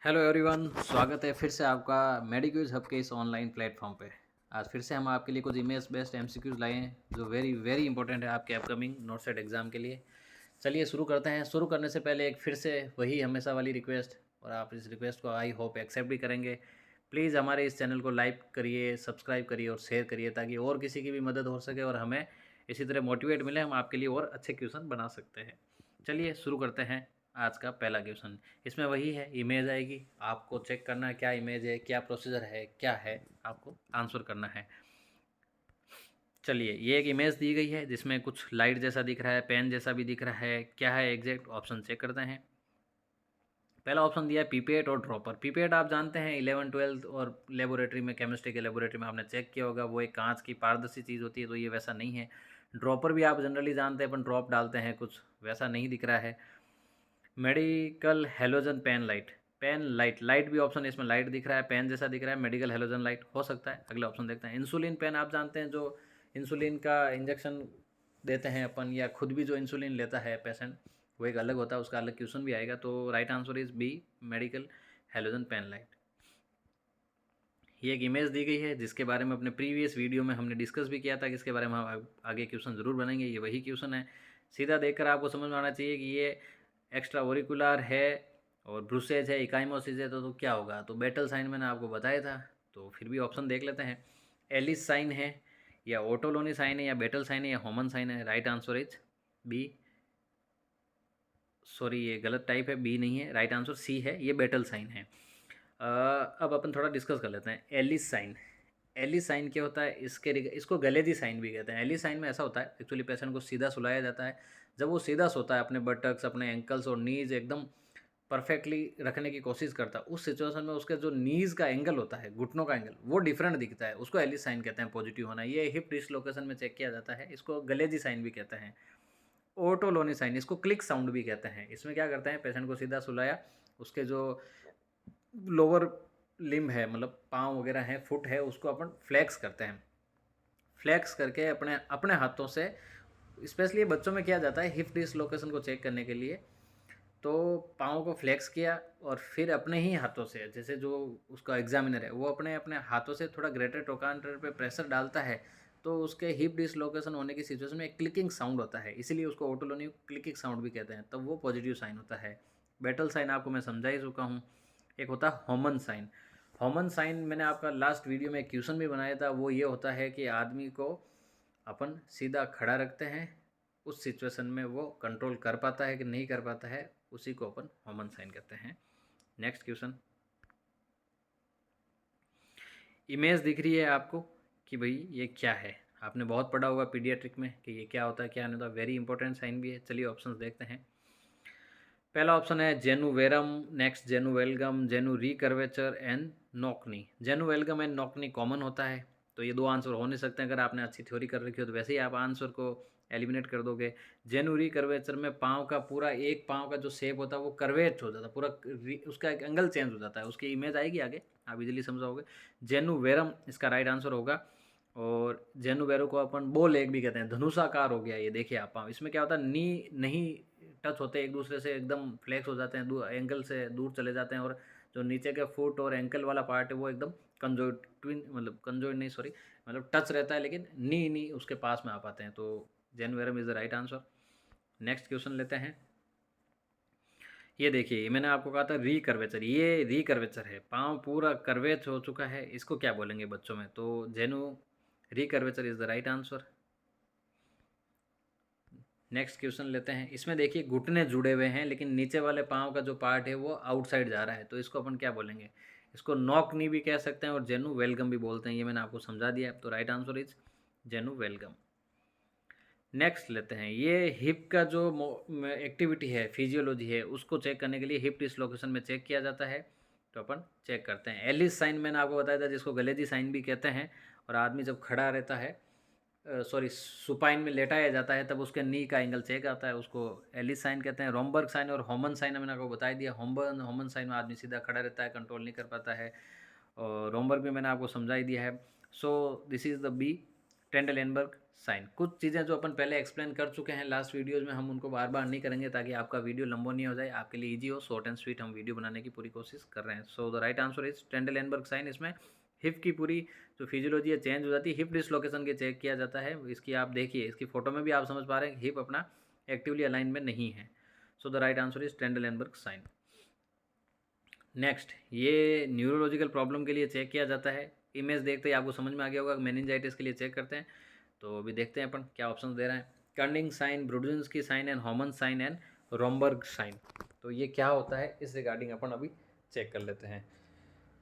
Hello everyone, स्वागत है फिर से आपका मेडिक्यूज हब के इस ऑनलाइन प्लेटफॉर्म पे। आज फिर से हम आपके लिए कुछ इमेज बेस्ड एमसीक्यूज लाए हैं जो वेरी वेरी इंपॉर्टेंट है आपके अपकमिंग नोट सेट एग्ज़ाम के लिए। चलिए शुरू करते हैं। शुरू करने से पहले एक फिर से वही हमेशा वाली रिक्वेस्ट, और आप इस रिक्वेस्ट को आई होप एक्सेप्ट भी करेंगे। प्लीज़ हमारे इस चैनल को लाइक करिए, सब्सक्राइब करिए और शेयर करिए ताकि और किसी की भी मदद हो सके और हमें इसी तरह मोटिवेट मिले, हम आपके लिए और अच्छे क्वेश्चन बना सकते हैं। चलिए शुरू करते हैं। आज का पहला क्वेश्चन इसमें वही है, इमेज आएगी, आपको चेक करना है क्या इमेज है, क्या प्रोसीजर है, क्या है, आपको आंसर करना है। चलिए, ये एक इमेज दी गई है जिसमें कुछ लाइट जैसा दिख रहा है, पेन जैसा भी दिख रहा है। क्या है एग्जैक्ट, ऑप्शन चेक करते हैं। पहला ऑप्शन दिया है पीपेट और ड्रॉपर। पीपेट आप जानते हैं 11 12 और लेबोरेटरी में, केमिस्ट्री के लेबोरेटरी में आपने चेक किया होगा, वो एक कांच की पारदर्शी चीज़ होती है, तो ये वैसा नहीं है। ड्रॉपर भी आप जनरली जानते हैं, अपन ड्रॉप डालते हैं, कुछ वैसा नहीं दिख रहा है। Medical halogen pen light, pen light, light भी ऑप्शन है इसमें, लाइट दिख रहा है, पेन जैसा दिख रहा है, मेडिकल हेलोजन लाइट हो सकता है। अगला ऑप्शन देखते हैं। इंसुलिन पेन आप जानते हैं, जो इंसुलिन का इंजेक्शन देते हैं अपन, या खुद भी जो इंसुलिन लेता है पेशेंट, वो एक अलग होता है, उसका अलग क्वेश्चन भी आएगा। तो right answer is B, medical halogen pen light. ये एक इमेज दी गई है जिसके बारे में अपने प्रीवियस वीडियो में हमने डिस्कस भी किया था कि इसके बारे में हम आगे क्वेश्चन ज़रूर बनाएंगे। ये वही क्वेश्चन है। सीधा देखकर आपको समझ में आना चाहिए कि ये एक्स्ट्रा ओरिकुलर है और ब्रुसेज है, इकाइमोसिस है, तो क्या होगा। तो बेटल साइन मैंने आपको बताया था, तो फिर भी ऑप्शन देख लेते हैं। एलिस साइन है, या ओटोलोनी साइन है, या बेटल साइन है, या होमन साइन है। Right answer is B, sorry ये गलत टाइप है, बी नहीं है, राइट आंसर सी है, ये बेटल साइन है। अब अपन थोड़ा डिस्कस कर लेते हैं। एलिस साइन, एलिस साइन क्या होता है, इसको गलेजी साइन भी कहते हैं। एलिस साइन में ऐसा होता है, एक्चुअली पेशेंट को सीधा सुलाया जाता है। जब वो सीधा सोता है, अपने बटक्स, अपने एंकल्स और नीज एकदम परफेक्टली रखने की कोशिश करता है, उस सिचुएशन में उसके जो नीज का एंगल होता है, घुटनों का एंगल, वो डिफरेंट दिखता है, उसको एलिस साइन कहते हैं, पॉजिटिव होना। ये हिप डिसलोकेशन में चेक किया जाता है, इसको गलेजी साइन भी कहते हैं। ओटोलोनी साइन, इसको क्लिक साउंड भी कहते हैं। इसमें क्या करते हैं, पेशेंट को सीधा सुलाया, उसके जो लोअर लिम्ब है, मतलब पाँव वगैरह है, फुट है, उसको अपन फ्लैक्स करते हैं। फ्लैक्स करके अपने अपने हाथों से, स्पेशली बच्चों में किया जाता है हिप डिसलोकेशन को चेक करने के लिए। तो पाँव को फ्लैक्स किया और फिर अपने ही हाथों से, जैसे जो उसका एग्जामिनर है वो अपने अपने हाथों से थोड़ा ग्रेटर ट्रोकांटर पे प्रेशर डालता है, तो उसके हिप डिसलोकेशन होने की सिचुएशन में एक क्लिकिंग साउंड होता है, इसीलिए उसको ओटोलोनी क्लिकिंग साउंड भी कहते हैं, तब वो पॉजिटिव साइन होता है। बेटल साइन आपको मैं समझा ही चुका हूँ। एक होता है होमन साइन। होमन साइन मैंने आपका लास्ट वीडियो में क्वेश्चन भी बनाया था, वो ये होता है कि आदमी को अपन सीधा खड़ा रखते हैं, उस सिचुएशन में वो कंट्रोल कर पाता है कि नहीं कर पाता है, उसी को अपन होमन साइन कहते हैं। Next question. इमेज दिख रही है आपको कि भाई ये क्या है, आपने बहुत पढ़ा होगा पीडियाट्रिक में कि ये क्या होता है, क्या नहीं होता। वेरी इंपॉर्टेंट साइन भी है। चलिए ऑप्शंस देखते हैं। पहला ऑप्शन है genu varum, next genu valgum, genu recurvature and knock knee. Genu valgum and knock knee common होता है, तो ये दो आंसर हो नहीं सकते। अगर आपने अच्छी थ्योरी कर रखी हो तो वैसे ही आप आंसर को एलिमिनेट कर दोगे। जेनु रिकर्वेचर में पाँव का पूरा, एक पाँव का जो शेप होता है वो कर्वेट हो जाता है पूरा, उसका एक एंगल चेंज हो जाता है। उसकी इमेज आएगी आगे, आप इजीली समझाओगे। जेनुवेरम इसका राइट आंसर होगा। और जेनुवेरो को अपन बो लेग भी कहते हैं, धनुषाकार हो गया ये, देखिए आप पाँव। इसमें क्या होता है, नी नहीं टच होते एक दूसरे से, एकदम फ्लेक्स हो जाते हैं, एंकल से दूर चले जाते हैं, और जो नीचे के फुट और एंकल वाला पार्ट है वो एकदम कंजोइड ट्विन, मतलब कंजोइड नहीं, सॉरी, मतलब टच रहता है, लेकिन नी नहीं उसके पास में आ पाते हैं। तो genu varum is the right answer. Next question लेते हैं। ये देखिए, मैंने आपको कहा था रिकर्वेचर, ये रिकर्वेचर है, पाँव पूरा कर्वेच हो चुका है, इसको क्या बोलेंगे बच्चों में, तो genu recurvature is the right answer. Next question लेते हैं। इसमें देखिए घुटने जुड़े हुए हैं, लेकिन नीचे वाले पाँव का जो पार्ट है वो आउटसाइड जा रहा है, तो इसको अपन क्या बोलेंगे। इसको नॉक नी भी कह सकते हैं और जेनु वेलगम भी बोलते हैं, ये मैंने आपको समझा दिया है। तो राइट आंसर इज जेनु वेलगम। नेक्स्ट लेते हैं। ये हिप का जो एक्टिविटी है, फिजियोलॉजी है, उसको चेक करने के लिए हिप डिसलोकेशन में चेक किया जाता है, तो अपन चेक करते हैं। एलिस साइन मैंने आपको बताया था, जिसको गलेजी साइन भी कहते हैं, और आदमी जब खड़ा रहता है, सॉरी सुपाइन में लेटाया जाता है, तब उसके नी का एंगल चेक आता है, उसको एलिस साइन कहते हैं। रोमबर्ग साइन और होमन साइन मैंने आपको बता दिया। होमन साइन में आदमी सीधा खड़ा रहता है, कंट्रोल नहीं कर पाता है, और रोमबर्ग भी मैंने आपको समझा ही दिया है। So this is the B, Trendelenburg sign. कुछ चीज़ें जो अपन पहले एक्सप्लेन कर चुके हैं लास्ट वीडियोज़ में, हम उनको बार बार नहीं करेंगे ताकि आपका वीडियो लंबा नहीं हो जाए, आपके लिए ईजी हो, शॉर्ट एंड स्वीट हम वीडियो बनाने की पूरी कोशिश कर रहे हैं। So the right answer is Trendelenburg sign. इसमें हिप की पूरी जो फिजियोलॉजी है चेंज हो जाती है, हिप डिसलोकेशन के चेक किया जाता है। इसकी आप देखिए, इसकी फोटो में भी आप समझ पा रहे हैं हिप अपना एक्टिवली अलाइन में नहीं है। So the right answer is Trendelenburg sign. Next, ये न्यूरोलॉजिकल प्रॉब्लम के लिए चेक किया जाता है। इमेज देखते ही आपको समझ में आ गया होगा, मेनिंजाइटिस के लिए चेक करते हैं। तो अभी देखते हैं अपन क्या ऑप्शन दे रहे हैं। Kernig sign, Brudzinski sign and Homan sign and Romberg sign. तो ये क्या होता है, इस रिगार्डिंग अपन अभी चेक कर लेते हैं।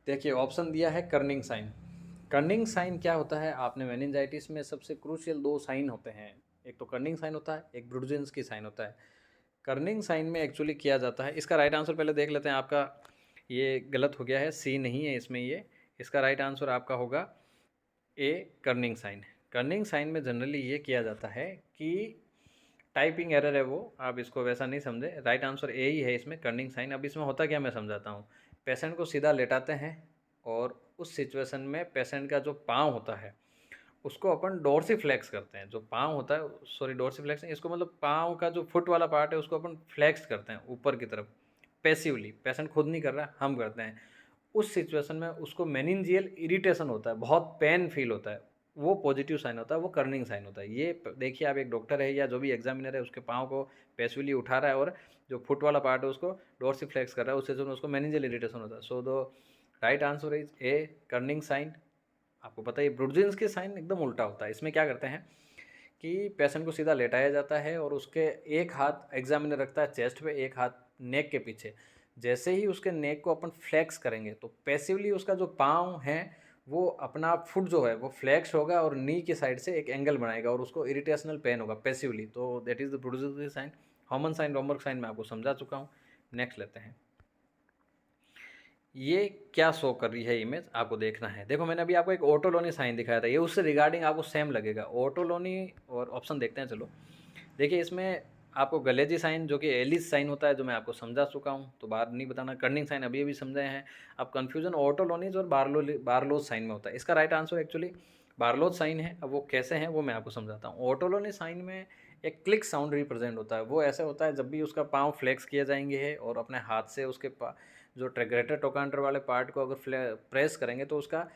देखिए ऑप्शन दिया है कर्निंग साइन। कर्निंग साइन क्या होता है, आपने मेनिंजाइटिस में सबसे क्रूशियल 2 साइन होते हैं, एक तो कर्निंग साइन होता है, एक ब्रुडिन्स्की साइन होता है। कर्निंग साइन में एक्चुअली किया जाता है, इसका राइट आंसर पहले देख लेते हैं। आपका ये गलत हो गया है, सी नहीं है इसमें ये। इसका राइट आंसर आपका होगा ए, कर्निंग साइन। कर्निंग साइन में जनरली ये किया जाता है कि टाइपिंग एरर है वो, आप इसको वैसा नहीं समझे, राइट आंसर ए ही है इसमें, कर्निंग साइन। अब इसमें होता क्या मैं समझाता हूँ। पेशेंट को सीधा लेटाते हैं और उस सिचुएशन में पेशेंट का जो पाँव होता है उसको अपन डोर्सीफ्लेक्स करते हैं। जो पाँव होता है, सॉरी डोर्सीफ्लेक्स इसको मतलब पाँव का जो फुट वाला पार्ट है उसको अपन फ्लेक्स करते हैं ऊपर की तरफ पैसिवली। पेशेंट खुद नहीं कर रहा, हम करते हैं। उस सिचुएशन में उसको मेनिंजियल इरिटेशन होता है, बहुत पेन फील होता है, वो पॉजिटिव साइन होता है, वो कर्निंग साइन होता है। ये देखिए, आप एक डॉक्टर है या जो भी एग्जामिनर है उसके पाँव को पैसिवली उठा रहा है और जो फुट वाला पार्ट है उसको डोर्सीफ्लेक्स कर रहा है, उस सिचुएशन में उसको मेनिंजियल इरिटेशन होता है। So the right answer is A, Kernig sign. आपको पता है ब्रुड्जिन्स्की साइन एकदम उल्टा होता है। इसमें क्या करते हैं कि पेशेंट को सीधा लेटाया जाता है और उसके एक हाथ एग्जामिनर रखता है चेस्ट पे, एक हाथ नेक के पीछे। जैसे ही उसके नेक को अपन फ्लेक्स करेंगे तो पैसिवली उसका जो पाँव है वो अपना फुट जो है वो फ्लेक्स होगा और नी की साइड से एक एंगल बनाएगा और उसको इरिटेशनल पेन होगा पैसिवली। तो that is the Brudzinski sign. Homan sign, Romberg sign मैं आपको समझा चुका हूँ। नेक्स्ट लेते हैं। ये क्या शो कर रही है इमेज, आपको देखना है। देखो मैंने अभी आपको एक ओटोलोनी साइन दिखाया था, ये उससे रिगार्डिंग आपको सेम लगेगा ओटोलोनी। और ऑप्शन देखते हैं चलो। देखिए इसमें आपको गलेजी साइन जो कि एलिस साइन होता है, जो मैं आपको समझा चुका हूँ, तो बार नहीं बताना। कर्निंग साइन अभी अभी समझाए हैं। अब कन्फ्यूजन ओटोलोनीज और बार्लोज साइन में होता है। इसका राइट आंसर एक्चुअली बार्लोज साइन है। अब वो कैसे हैं वो मैं आपको समझाता हूँ। ओटोलोनी साइन में एक क्लिक साउंड रिप्रेजेंट होता है। वो ऐसे होता है जब भी उसका पाँव फ्लेक्स किए जाएंगे है और अपने हाथ से उसके जो ग्रेटर टोकांटर वाले पार्ट को अगर प्रेस करेंगे तो उसका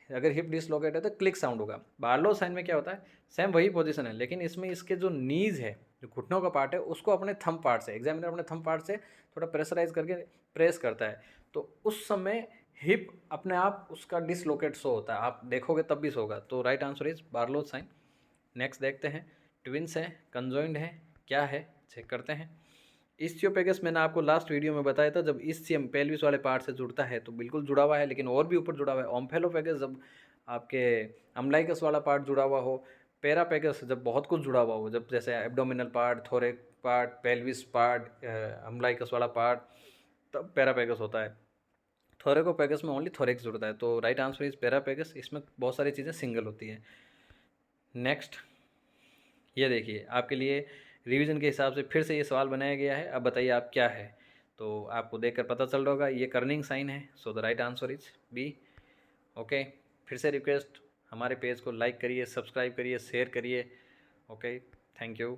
अगर हिप डिसलोकेट है तो क्लिक साउंड होगा। बार्लो साइन में क्या होता है, सेम वही पोजीशन है, लेकिन इसमें इसके जो नीज है, जो घुटनों का पार्ट है, उसको अपने थंब पार्ट से एग्जामिनर अपने थंब पार्ट से थोड़ा प्रेशराइज करके प्रेस करता है। तो उस समय हिप अपने आप उसका डिसलोकेट शो होता है, आप देखोगे तब भी शो होगा। तो right answer is Barlow sign. Next देखते हैं। ट्विंस है, कंजॉइंड है, क्या है, चेक करते हैं। इस्चियोपेगस मैंने आपको लास्ट वीडियो में बताया था, जब इस्चियम पेल्विस वाले पार्ट से जुड़ता है तो बिल्कुल जुड़ा हुआ है, लेकिन और भी ऊपर जुड़ा हुआ है। ओम्फेलोपेगस जब आपके अम्लाइकस वाला पार्ट जुड़ा हुआ हो, पेरापेगस जब बहुत कुछ जुड़ा हुआ हो, जब जैसे abdominal part, thoracic part, pelvis part, umbilicus वाला पार्ट, तब पेरापेगस होता है। थोरेकोपेगस में ओनली थोरेक्स जुड़ता है। तो राइट आंसर इज पेरापेगस। इसमें बहुत सारी चीज़ें सिंगल होती हैं। नेक्स्ट, ये देखिए आपके लिए रिवीजन के हिसाब से फिर से ये सवाल बनाया गया है। अब बताइए आप क्या है। तो आपको देखकर पता चल रहा होगा ये कर्निंग साइन है। So the right answer is B. Okay, फिर से रिक्वेस्ट, हमारे पेज को लाइक करिए, सब्सक्राइब करिए, शेयर करिए। Okay, thank you.